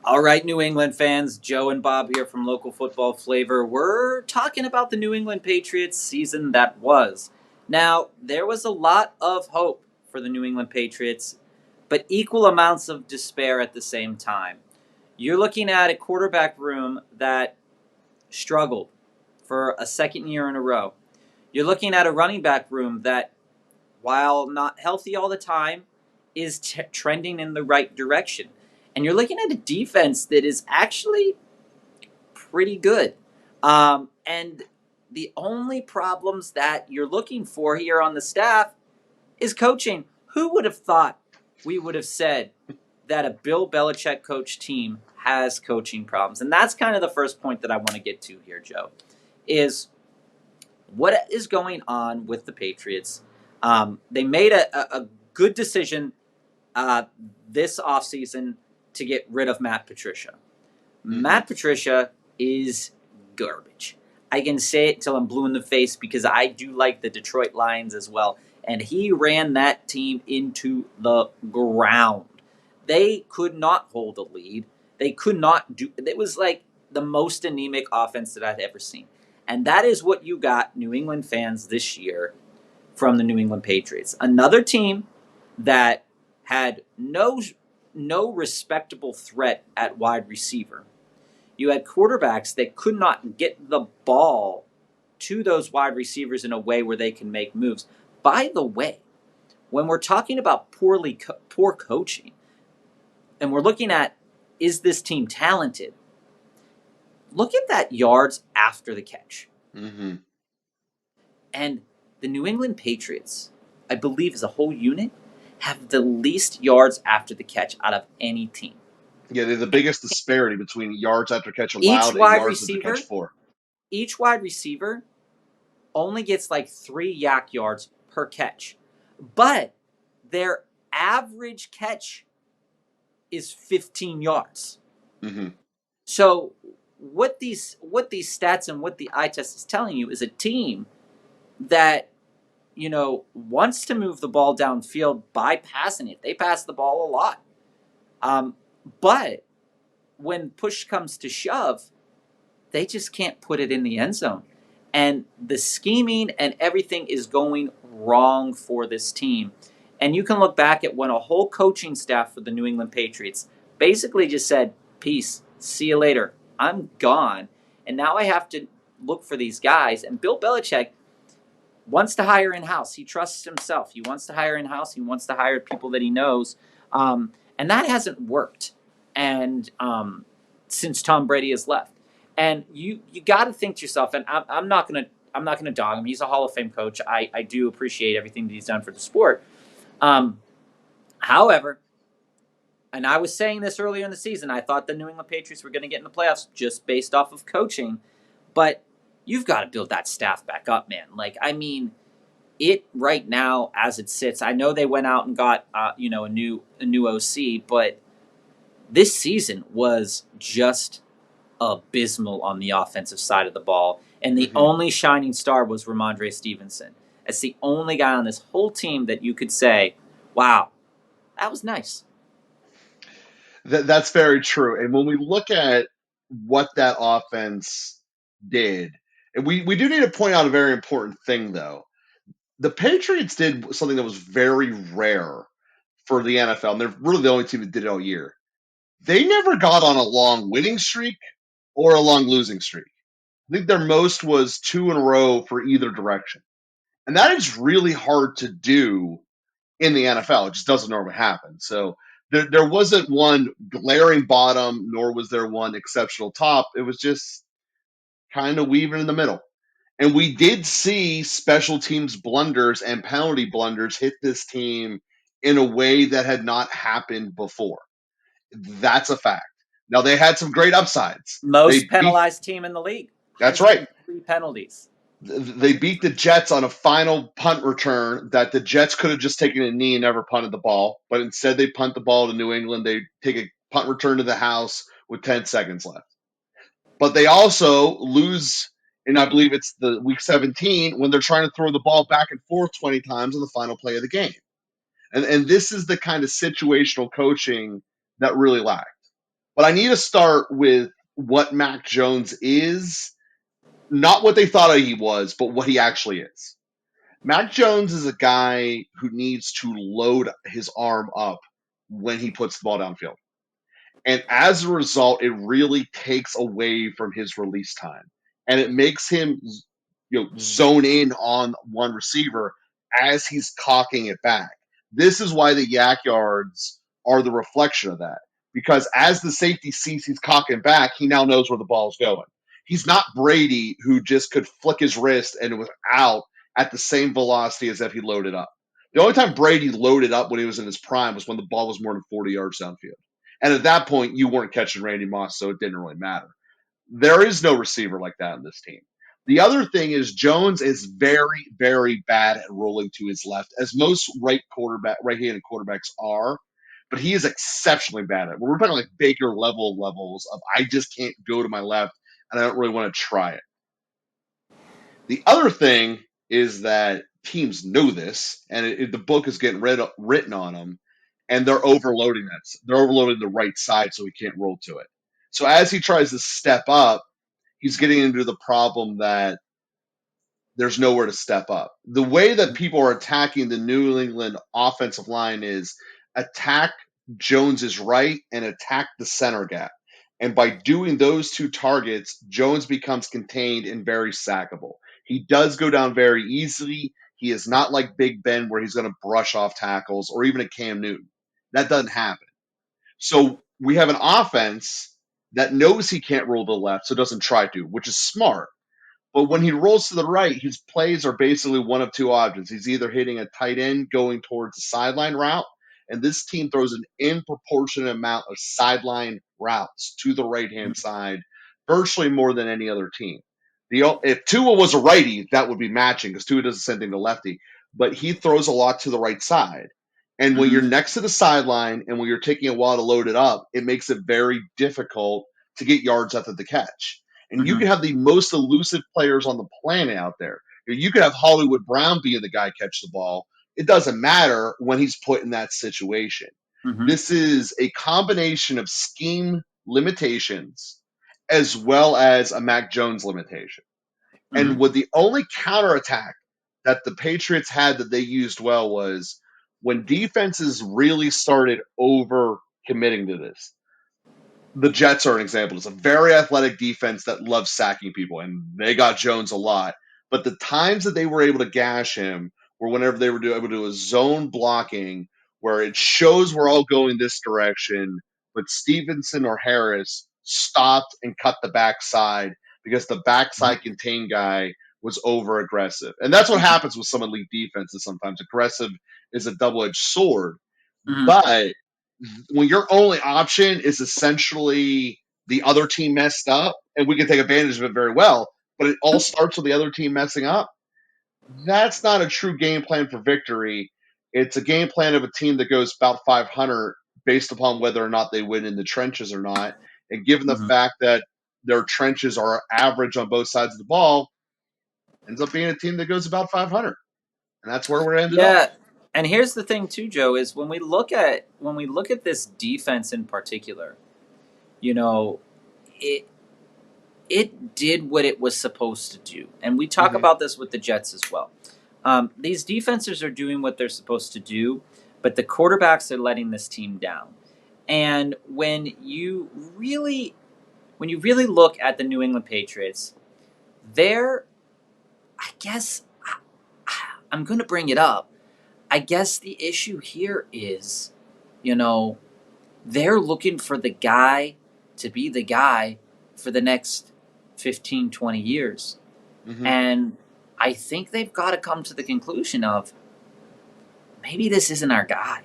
All right, New England fans, Joe and Bob here from Local Football Flavor. We're talking about the New England Patriots season that was. Now, there was a lot of hope for the New England Patriots, but equal amounts of despair at the same time. You're looking at a quarterback room that struggled for a second year in a row. You're looking at a running back room that, while not healthy all the time, is trending in the right direction. And you're looking at a defense that is actually pretty good. And the only problems that you're looking for here on the staff is coaching. Who would have thought we would have said that a Bill Belichick coach team has coaching problems? And that's kind of the first point that I want to get to here, Joe, is what is going on with the Patriots. They made a good decision this offseason to get rid of Matt Patricia. Matt Patricia is garbage. I can say it till I'm blue in the face because I do like the Detroit Lions as well. And he ran that team into the ground. They could not hold a lead. They could not do it. Was like the most anemic offense that I've ever seen. And that is what you got, New England fans, this year from the New England Patriots. Another team that had no respectable threat at wide receiver. You had quarterbacks that could not get the ball to those wide receivers in a way where they can make moves. By the way, when we're talking about poor coaching, and we're looking at, is this team talented? Look at that yards after the catch. Mm-hmm. And the New England Patriots, I believe as a whole unit, have the least yards after the catch out of any team. Yeah, they're the biggest disparity between yards after catch allowed and yards after catch for. Each wide receiver only gets like 3 yak yards per catch. But their average catch is 15 yards. Mm-hmm. So what these stats and what the eye test is telling you is a team that wants to move the ball downfield by passing it. They pass the ball a lot. But when push comes to shove, they just can't put it in the end zone. And the scheming and everything is going wrong for this team. And you can look back at when a whole coaching staff for the New England Patriots basically just said, peace, see you later, I'm gone. And now I have to look for these guys. And Bill Belichick wants to hire in-house. He trusts himself. He wants to hire in-house. He wants to hire people that he knows. And that hasn't worked. And since Tom Brady has left. And you got to think to yourself, and I'm not gonna dog him. He's a Hall of Fame coach. I do appreciate everything that he's done for the sport. However, and I was saying this earlier in the season, I thought the New England Patriots were going to get in the playoffs just based off of coaching. But you've got to build that staff back up, man. Like, I mean, it right now as it sits, I know they went out and got a new OC, but this season was just abysmal on the offensive side of the ball. And the only shining star was Ramondre Stevenson. It's the only guy on this whole team that you could say, wow, that was nice. That's very true. And when we look at what that offense did, and we do need to point out a very important thing, though. The Patriots did something that was very rare for the NFL, and they're really the only team that did it all year. They never got on a long winning streak or a long losing streak. I think their most was 2 in a row for either direction. And that is really hard to do in the NFL. It just doesn't normally happen. So there wasn't one glaring bottom, nor was there one exceptional top. It was just kind of weaving in the middle. And we did see special teams blunders and penalty blunders hit this team in a way that had not happened before. That's a fact. Now, they had some great upsides. Most penalized team in the league. That's right. 3 penalties. They beat the Jets on a final punt return that the Jets could have just taken a knee and never punted the ball, but instead they punt the ball to New England. They take a punt return to the house with 10 seconds left. But they also lose, and I believe it's the week 17, when they're trying to throw the ball back and forth 20 times on the final play of the game. And this is the kind of situational coaching that really lacked. But I need to start with what Mac Jones is, not what they thought he was, but what he actually is. Mac Jones is a guy who needs to load his arm up when he puts the ball downfield. And as a result, it really takes away from his release time. And it makes him zone in on one receiver as he's cocking it back. This is why the yak yards are the reflection of that. Because as the safety sees he's cocking back, he now knows where the ball's going. He's not Brady, who just could flick his wrist and it was out at the same velocity as if he loaded up. The only time Brady loaded up when he was in his prime was when the ball was more than 40 yards downfield. And at that point, you weren't catching Randy Moss, so it didn't really matter. There is no receiver like that in this team. The other thing is Jones is very, very bad at rolling to his left, as most right-handed quarterbacks are. But he is exceptionally bad at it. We're talking like Baker levels of I just can't go to my left, and I don't really want to try it. The other thing is that teams know this, and the book is getting written on them, and they're overloading that. They're overloading the right side so he can't roll to it. So as he tries to step up, he's getting into the problem that there's nowhere to step up. The way that people are attacking the New England offensive line is attack Jones's right and attack the center gap. And by doing those two targets, Jones becomes contained and very sackable. He does go down very easily. He is not like Big Ben where he's going to brush off tackles or even a Cam Newton. That doesn't happen. So we have an offense that knows he can't roll to the left, so doesn't try to, which is smart. But when he rolls to the right, his plays are basically one of two options. He's either hitting a tight end going towards the sideline route, and this team throws an disproportionate amount of sideline routes to the right-hand side, virtually more than any other team. If Tua was a righty, that would be matching because Tua does the same thing to lefty, but he throws a lot to the right side. And when you're next to the sideline and when you're taking a while to load it up, it makes it very difficult to get yards after the catch. And you can have the most elusive players on the planet out there. You could have Hollywood Brown being the guy catch the ball. It doesn't matter when he's put in that situation. Mm-hmm. This is a combination of scheme limitations as well as a Mac Jones limitation. Mm-hmm. And with the only counterattack that the Patriots had that they used well was when defenses really started over committing to this. The Jets are an example. It's a very athletic defense that loves sacking people, and they got Jones a lot. But the times that they were able to gash him were whenever they were able to do a zone blocking where it shows we're all going this direction, but Stevenson or Harris stopped and cut the backside because the backside contained guy was over aggressive. And that's what happens with some elite defenses sometimes. Aggressive is a double edged sword. Mm-hmm. But when your only option is essentially the other team messed up, and we can take advantage of it very well, but it all starts with the other team messing up, that's not a true game plan for victory. It's a game plan of a team that goes about 500 based upon whether or not they win in the trenches or not. And given the Mm-hmm. fact that their trenches are average on both sides of the ball, ends up being a team that goes about 500. And that's where we're ended up. Yeah, and here's the thing too, Joe, is when we look at this defense in particular, you know, it it did what it was supposed to do, and we talk Mm-hmm. about this with the Jets as well. These defenses are doing what they're supposed to do, but the quarterbacks are letting this team down. And when you really look at the New England Patriots, they're, I guess, I'm going to bring it up. I guess the issue here is, you know, they're looking for the guy to be the guy for the next 15, 20 years. Mm-hmm. And I think they've got to come to the conclusion of maybe this isn't our guy.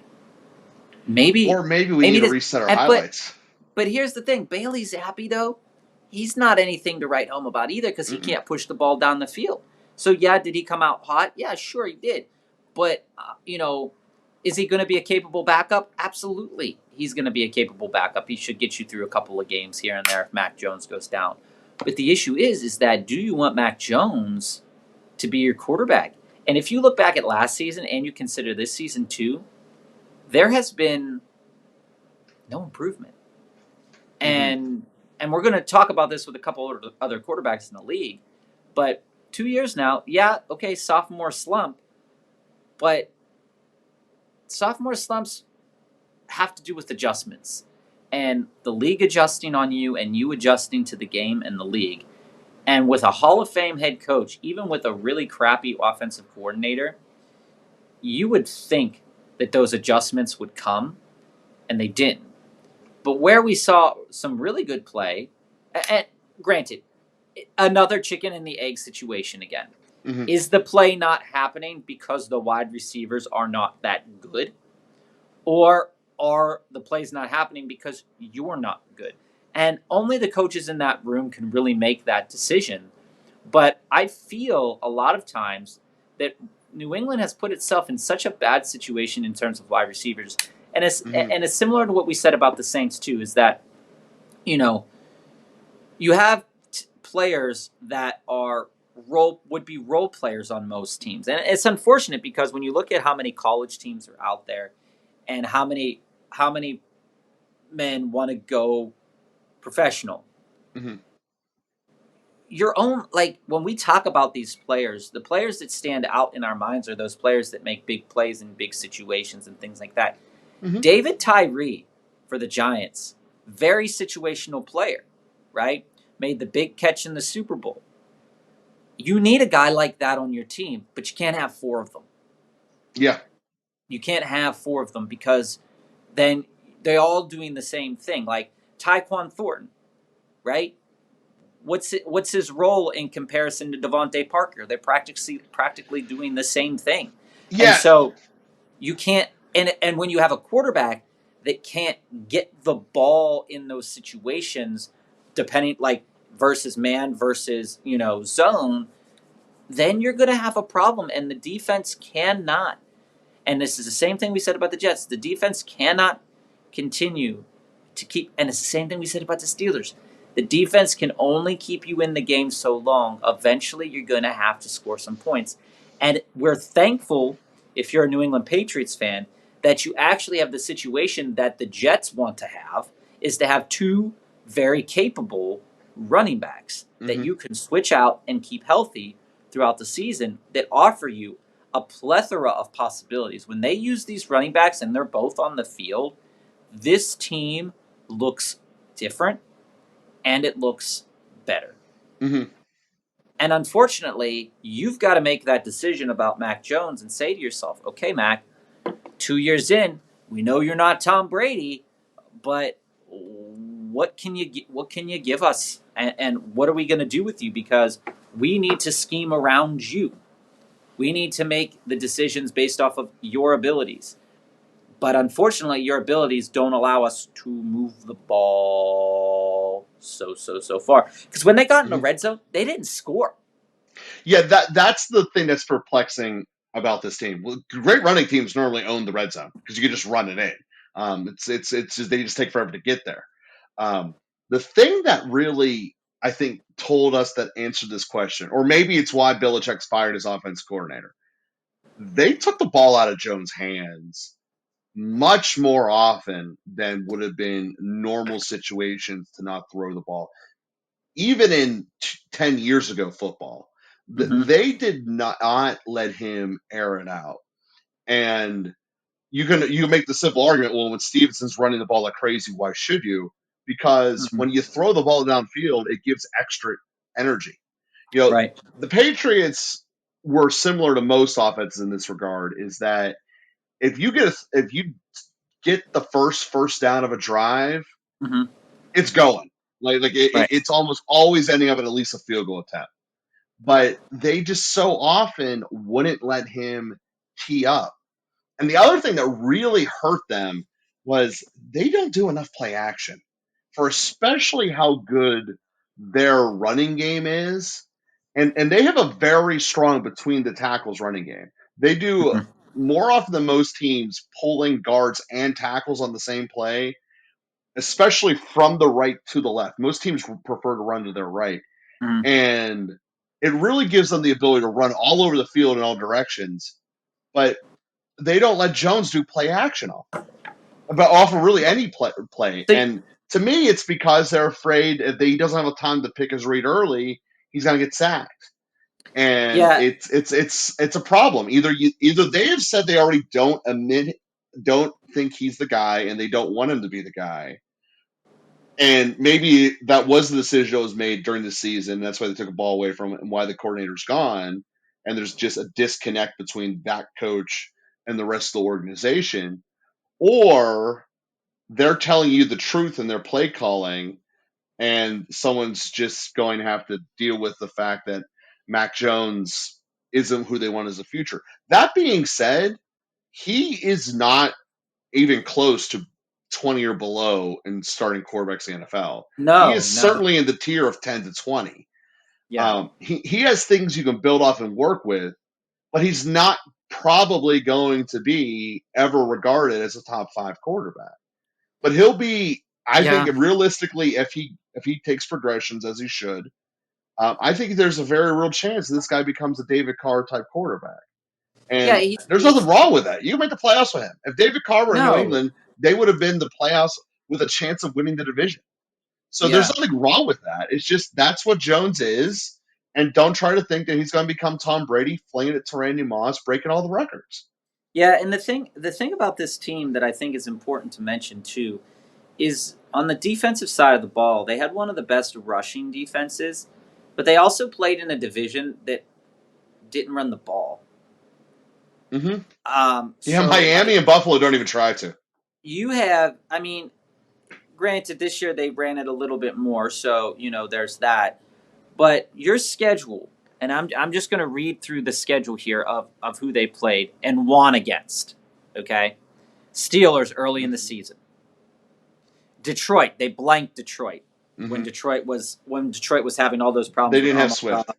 Maybe, Or maybe we maybe need to this. reset our But highlights. but here's the thing: Bailey Zappy, though, he's not anything to write home about either because he Mm-mm. can't push the ball down the field. So yeah, did he come out hot? Yeah, sure he did. But is he going to be a capable backup? Absolutely, he's going to be a capable backup. He should get you through a couple of games here and there if Mac Jones goes down. But the issue is that do you want Mac Jones to be your quarterback? And if you look back at last season and you consider this season too, there has been no improvement. and we're going to talk about this with a couple of other quarterbacks in the league, but 2 years now, yeah, okay, sophomore slump, but sophomore slumps have to do with adjustments and the league adjusting on you and you adjusting to the game and the league. And with a Hall of Fame head coach, even with a really crappy offensive coordinator, you would think that those adjustments would come, and they didn't. But where we saw some really good play, and granted, another chicken and the egg situation again. Mm-hmm. Is the play not happening because the wide receivers are not that good? Or are the plays not happening because you're not good? And only the coaches in that room can really make that decision. But I feel a lot of times that New England has put itself in such a bad situation in terms of wide receivers. Mm-hmm. And it's similar to what we said about the Saints too, is that, you know, you have players that are would be role players on most teams. And it's unfortunate because when you look at how many college teams are out there and how many men want to go professional, Mm-hmm. your own, like when we talk about these players, the players that stand out in our minds are those players that make big plays in big situations and things like that. Mm-hmm. David Tyree for the Giants, very situational player, right? Made the big catch in the Super Bowl. You need a guy like that on your team, but you can't have four of them. Yeah. You can't have four of them because then they're all doing the same thing. Like Tyquan Thornton, right? What's his role in comparison to Devontae Parker? They're practically doing the same thing. And Yeah. so you can't, and when you have a quarterback that can't get the ball in those situations, depending, like versus man versus zone, then you're going to have a problem, and the defense cannot. And this is the same thing we said about the Jets. The defense cannot continue to keep, and it's the same thing we said about the Steelers. The defense can only keep you in the game so long. Eventually, you're going to have to score some points. And we're thankful, if you're a New England Patriots fan, that you actually have the situation that the Jets want to have, is to have two very capable running backs that Mm-hmm. you can switch out and keep healthy throughout the season that offer you a plethora of possibilities. When they use these running backs and they're both on the field, this team looks different and it looks better. Mm-hmm. And unfortunately, you've got to make that decision about Mac Jones and say to yourself, okay, Mac, 2 years in, we know you're not Tom Brady, but what can you give us, and what are we going to do with you? Because we need to scheme around you. We need to make the decisions based off of your abilities. But unfortunately, your abilities don't allow us to move the ball so far. Because when they got in the Mm-hmm. red zone, they didn't score. Yeah, that's the thing that's perplexing about this team. Well, great running teams normally own the red zone because you can just run it in. It's just they just take forever to get there. Um, the thing that really I think told us that answered this question, or maybe it's why Belichick's fired his offense coordinator. They took the ball out of Jones' hands much more often than would have been normal situations to not throw the ball. Even in 10 years ago football, Mm-hmm. they did not let him air it out. And you can make the simple argument, well, when Stevenson's running the ball like crazy, why should you? Because Mm-hmm. when you throw the ball downfield, it gives extra energy. Right. The Patriots were similar to most offenses in this regard, is that if you get the first down of a drive, Mm-hmm. it's going. Right. It's almost always ending up at least a field goal attempt. But they just so often wouldn't let him tee up. And the other thing that really hurt them was they don't do enough play action for especially how good their running game is. And they have a very strong between the tackles running game. They do Mm-hmm. more often than most teams pulling guards and tackles on the same play, especially from the right to the left. Most teams prefer to run to their right. Mm-hmm. And it really gives them the ability to run all over the field in all directions. But they don't let Jones do play action often, but often really any play. So And To me, it's because they're afraid if he doesn't have time to pick his read early, he's going to get sacked, and Yeah, it's a problem. Either they have said they already don't think he's the guy, and they don't want him to be the guy, and maybe that was the decision that was made during the season. That's why they took a ball away from it, and why the coordinator's gone, and there's just a disconnect between that coach and the rest of the organization, or they're telling you the truth in their play calling, and someone's just going to have to deal with the fact that Mac Jones isn't who they want as a future. That being said, he is not even close to 20 or below in starting quarterbacks in the NFL. He no, is no, certainly in the tier of 10 to 20. yeah, He has things you can build off and work with, but he's not probably going to be ever regarded as a top 5 quarterback. But he'll be, I think, yeah, realistically, if he takes progressions as he should, I think there's a very real chance this guy becomes a David Carr type quarterback. yeah. And He's there's nothing wrong with that. You can make the playoffs with him. If David Carr were in New no, England, they would have been the playoffs with a chance of winning the division. So there's yeah, nothing wrong with that. It's just that's what Jones is. And don't try to think that he's going to become Tom Brady, flinging it to Randy Moss, breaking all the records. yeah. And the thing about this team that I think is important to mention too is on the defensive side of the ball, they had one of the best rushing defenses, but they also played in a division that didn't run the ball. Mm-hmm. Yeah, So Miami like and Buffalo don't even try to. you have, I mean, granted this year they ran it a little bit more, so there's that. But your schedule, and I'm just going to read through the schedule here of who they played and won against. Okay, Steelers early in the Mm-hmm. season. Detroit, they blanked Detroit when Mm-hmm. Detroit was having all those They problems with didn't have Amon Swift.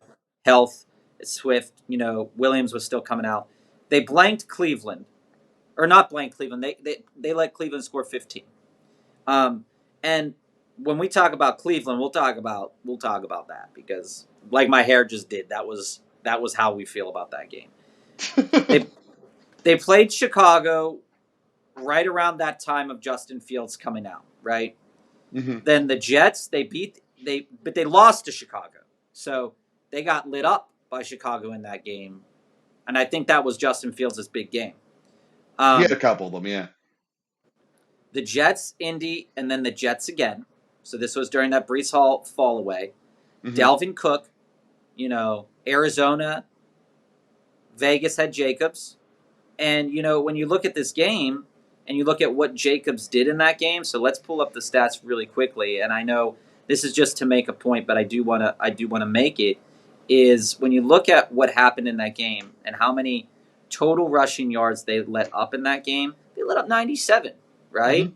Health, Swift. Williams was still coming out. They blanked Cleveland, or not blanked Cleveland. They let Cleveland score 15. And when we talk about Cleveland, we'll talk about that because like my hair just did. That was how we feel about that game. They they played Chicago right around that time of Justin Fields coming out, right? Mm-hmm. Then the Jets, but they lost to Chicago. So they got lit up by Chicago in that game. And I think that was Justin Fields' big game. He had a Um, couple of them, yeah. the Jets, Indy, and then the Jets again. So this was during that Brees Hall fall away. Mm-hmm. Dalvin Cook, Arizona, Vegas had Jacobs. And, when you look at this game and you look at what Jacobs did in that game, so let's pull up the stats really quickly. And I know this is just to make a point, but I do want to make it, is when you look at what happened in that game and how many total rushing yards they let up in that game, they let up 97, Mm-hmm. right?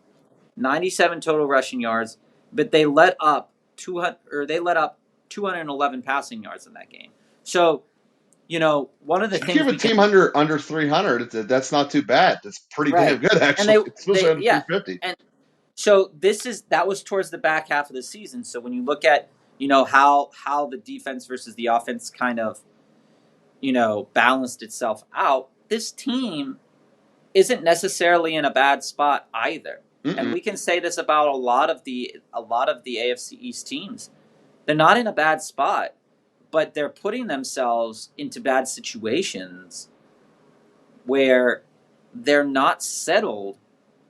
97 total rushing yards, but they let up 211 passing yards in that game. So, one of the If you things have a we can team under 300, that's not too bad. That's pretty damn right, good, and actually, especially they under yeah, 350. and so that was towards the back half of the season. So when you look at how the defense versus the offense kind of balanced itself out, this team isn't necessarily in a bad spot either. And Mm-mm. we can say this about a lot of the AFC East teams. They're not in a bad spot, but they're putting themselves into bad situations where they're not settled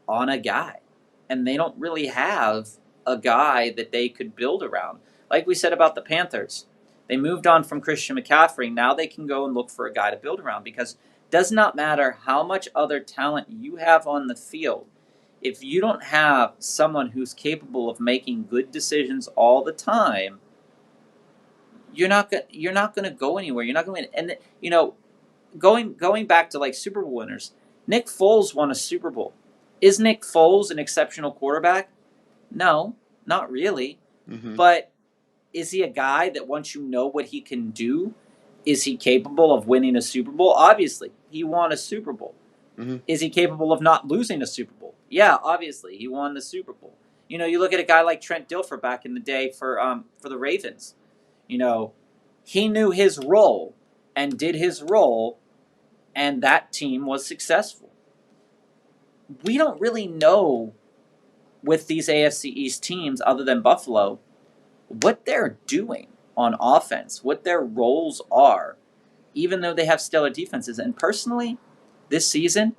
on a guy. And they don't really have a guy that they could build around. Like we said about the Panthers, they moved on from Christian McCaffrey. Now they can go and look for a guy to build around because it does not matter how much other talent you have on the field. If you don't have someone who's capable of making good decisions all the time, you're not going to go anywhere. You're not going to, and going back to like Super Bowl winners, Nick Foles won a Super Bowl. Is Nick Foles an exceptional quarterback? No, not really. Mm-hmm. But is he a guy that once you know what he can do, is he capable of winning a Super Bowl? Obviously, he won a Super Bowl. Mm-hmm. Is he capable of not losing a Super Bowl? Yeah, obviously, he won the Super Bowl. You look at a guy like Trent Dilfer back in the day for the Ravens. You know, he knew his role and did his role, and that team was successful. We don't really know with these AFC East teams, other than Buffalo, what they're doing on offense, what their roles are, even though they have stellar defenses. And personally, this season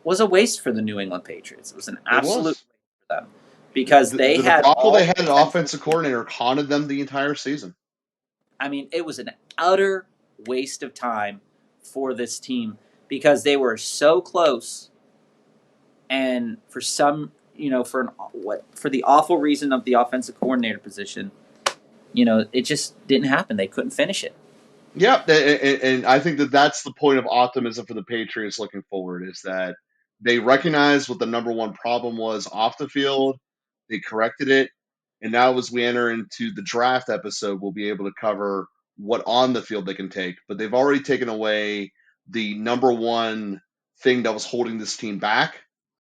was a waste for the New England Patriots. It was an It absolute was. waste for them because they The had debacle all they the had an potential offensive to win. coordinator haunted them the entire season. I mean, it was an utter waste of time for this team because they were so close, and for some, for the awful reason of the offensive coordinator position, it just didn't happen. They couldn't finish it. Yep, and I think that that's the point of optimism for the Patriots looking forward is that they recognized what the number one problem was off the field, they corrected it, and now as we enter into the draft episode, we'll be able to cover what on the field they can take. But they've already taken away the number one thing that was holding this team back,